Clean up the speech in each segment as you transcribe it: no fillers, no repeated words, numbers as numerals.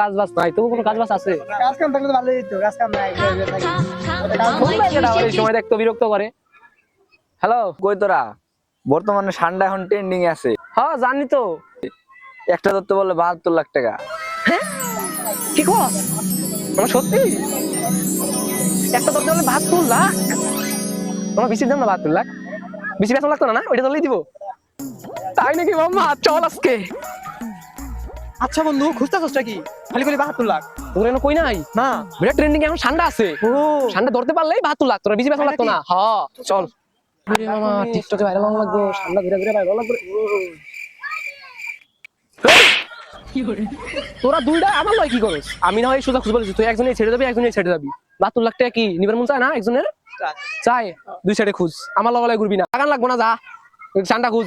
কাজ বাজ নাই, তবু কোনো কাজ বাজ আছে? কাজ কাম থাকলে তো ভালোই হতো, কাজ কাম নাই এই সময় দেখতো বিরক্ত করে। হ্যালো, কই তোরা? বর্তমানে ঠান্ডা এখন ট্রেন্ডিং আছে। হ্যাঁ জানি তো। একটা ধরতে বললে ৭২ লাখ টাকা। কি কর আমার সত্যি? একটা দরজা হলে ৭২ লাখ? তোমার বেশি দাম না ৭২ লাখ? বেশি বেতন লাগতো না? না ওইটা ধরলেই দিব। তাই নাকি মাম্মা? চল আজকে। আচ্ছা বন্ধু, খুঁজতেছটা কি? খালি খালি ৭২ লাখ? তোর এনে কই নাই না বিরাট ট্রেন্ডিং এখন ঠান্ডা আছে। ও ঠান্ডা ধরতে পারলেই ৭২ লাখ, তোরা বেশি বেতন লাগতো না। হ্যাঁ চল। আরে মামা টিকটকে ভাইরাল হওয়া লাগবে, ঠান্ডা ঘুরে ঘুরে ভাইরাল লাগবে। তোরা দুইটা আমার লয় কি করস? আমি না হয় সোজা খুঁজ বলেছি, তুই একজনে ছেড়ে যাবি, একজনে ছেড়ে যাবি। ৭২ লাখ টাকা কি নিবার মন চায় না? একজনের চাই, দুই সাইডে খুঁজ। আমার লগে ঘুরবি না, বাগান লাগবো না। যা ঠান্ডা খুঁজ,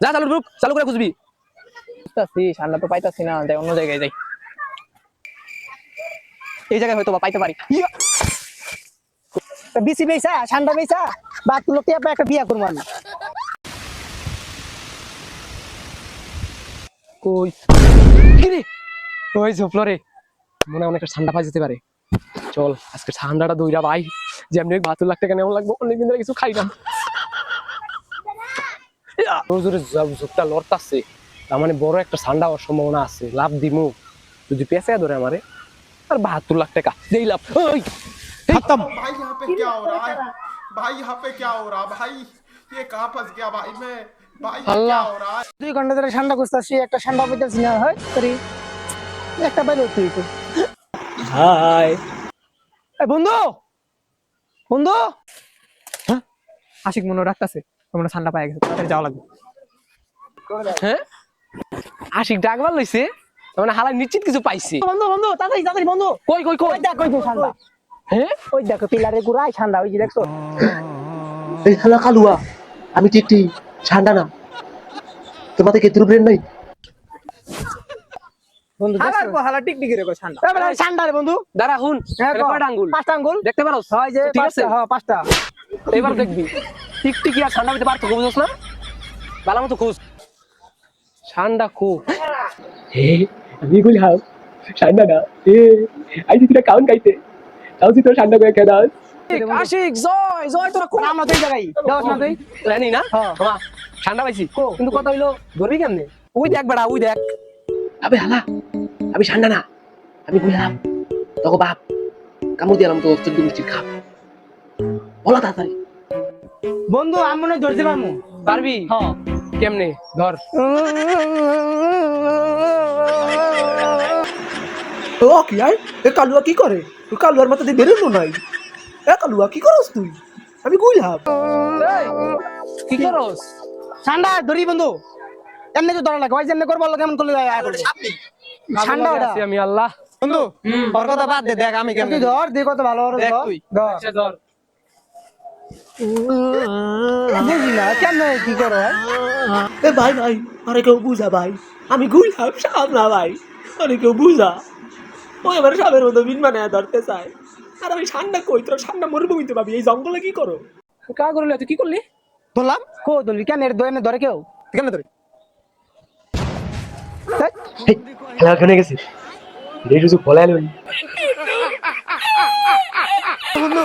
যা চালু গ্রুপ চালু করে খুঁজবি। বুঝতেছি, ঠান্ডা তো পাইতাছি না, যাই অন্য জায়গায় যাই। এই জায়গায় হয়তো বা পাইতে পারি। বিসি বেচা, ঠান্ডা বেচা, ৭২ লাখ টাকা একটা বিয়া করবো আমি। কই কি রে? ওই ঝোপলো রে, মনে হয় অনেকটা ঠান্ডা পাই যেতে পারে। চল আজকে ঠান্ডাটা দইরা ভাই, যেমনি ৭২ লাখ টাকা নেওয়া লাগবে। অনেকদিন ধরে কিছু খাই না। ঝোপটা লড়তাছে, তার মানে বড় একটা ঠান্ডা হওয়ার সম্ভাবনা আছে। লাভ দিমু যদি পেঁচা ধরে আমারে, আর ৭২ লাখ টাকা দেই লাভ। ওই খতম। भाई यहाँ पे क्या हो रहा है? भाई यहाँ पे क्या हो रहा है? भाई ये कहाँ फंस गया भाई मैं? भाई ये क्या अल्लाह। हो रहा है? 2 ঘন্টা ধরে ঠান্ডা খুঁজতেছি, একটা ঠান্ডা পাইতাছি না। হয় সরি, একটা পাইলে তুই তো। হাই এই বন্ধু, বন্ধু, হ্যাঁ আশিক মনে রাখতাছে, তোমরা ঠান্ডা পাই গেছে, তাড়াতাড়ি যাওয়া লাগবে। হ্যাঁ আশিক ডাকবার লইছে, তার মানে হালাই নিশ্চিত কিছু পাইছে। বন্ধু বন্ধু, তাড়াতাড়ি তাড়াতাড়ি বন্ধু। কই কই কই? ওই দেখ, ওই যে ঠান্ডা। হ্যাঁ ওই দেখো পিলারে গুড়াই ঠান্ডা, ওই যে দেখছো? এই শালা কালুয়া, আমি টিকটি ঠান্ডা না, তোমাদের কেতুর ব্রেন নাই? বন্ধু হালার পর হালা টিকটিকি রে ঠান্ডা। এবারে ঠান্ডা রে বন্ধু। দাঁড়া হুন, হ্যাঁ, এটা কয়টা আঙ্গুল? 5টা আঙ্গুল দেখতে পারোস? হয় যে ঠিক আছে, 5টা, হ্যাঁ 5টা। এবার দেখবি টিকটিকি আর ঠান্ডা ভিতরে পার্থক্য বুঝছ না? ভালো মতো খোঁজ। ঠান্ডা খুব হে আমি গুলাম ঠান্ডা না। এ আইছি তোরা কাউন খাইতে, তাও তুই তোর ঠান্ডা করে খেয়ে দাস। আশিক জয় জয়, তোরা কোন আমরা তো এই জায়গায় যাওয়াস না তুই? জানি না। হ্যাঁ। মামা ঠান্ডা পাইছি, কিন্তু কথা হইলো ধরবি কেমনে? ওই দেখ বেড়া, ওই দেখ। আবে হালা, আমি ঠান্ডা না, আমি গুলাম তোকে বাপ কামু দিলাম তো চোদ্দ মিষ্টির খাপ। বলা তাড়াতাড়ি। বন্ধু আমি মনে হয় ধরতে পারবো। পারবি? হ্যাঁ। কেমনে ধর। ও কি আই, এ কালুয়া কি করে? তুই কালুয়ার মাথা দিয়ে বেরোনো নাই। এ কালুয়া কি করস তুই? আমি গুলাম। এই, কি করস? ঠান্ডা ধরি বন্ধু, এমনি তো ধরা লাগে, ভাই যেমনি করবো কেমন করলে আয় করবো। ঠান্ডা ওটা আছি আমি আল্লাহ। বন্ধু, ওর কথা বাদ দে, দেখ আমি কেমন ধর, দেখ কত ভালো ধর তুই ধর। আচ্ছা, ধর। বুঝি না কেমন কি করো? এ ভাই ভাই, আরে কেউ বুঝা ভাই, আমি গুলাম সাপ না ভাই, আরে কেউ বুঝা। ও এবার সাপের মতো বিন মানে ধরতে চায়, আর আমি ঠান্ডা কই? তোরা ঠান্ডা মরুভূমিতে পাবি, এই জঙ্গলে কি করো? কা করলি তুই? কি করলি? ধরলাম কো ধরলি কেন? এর ধরে ধরে কেউ কেন ধরে? খেলা খেলে গেছি রে, সুযোগ বলে বন্ধু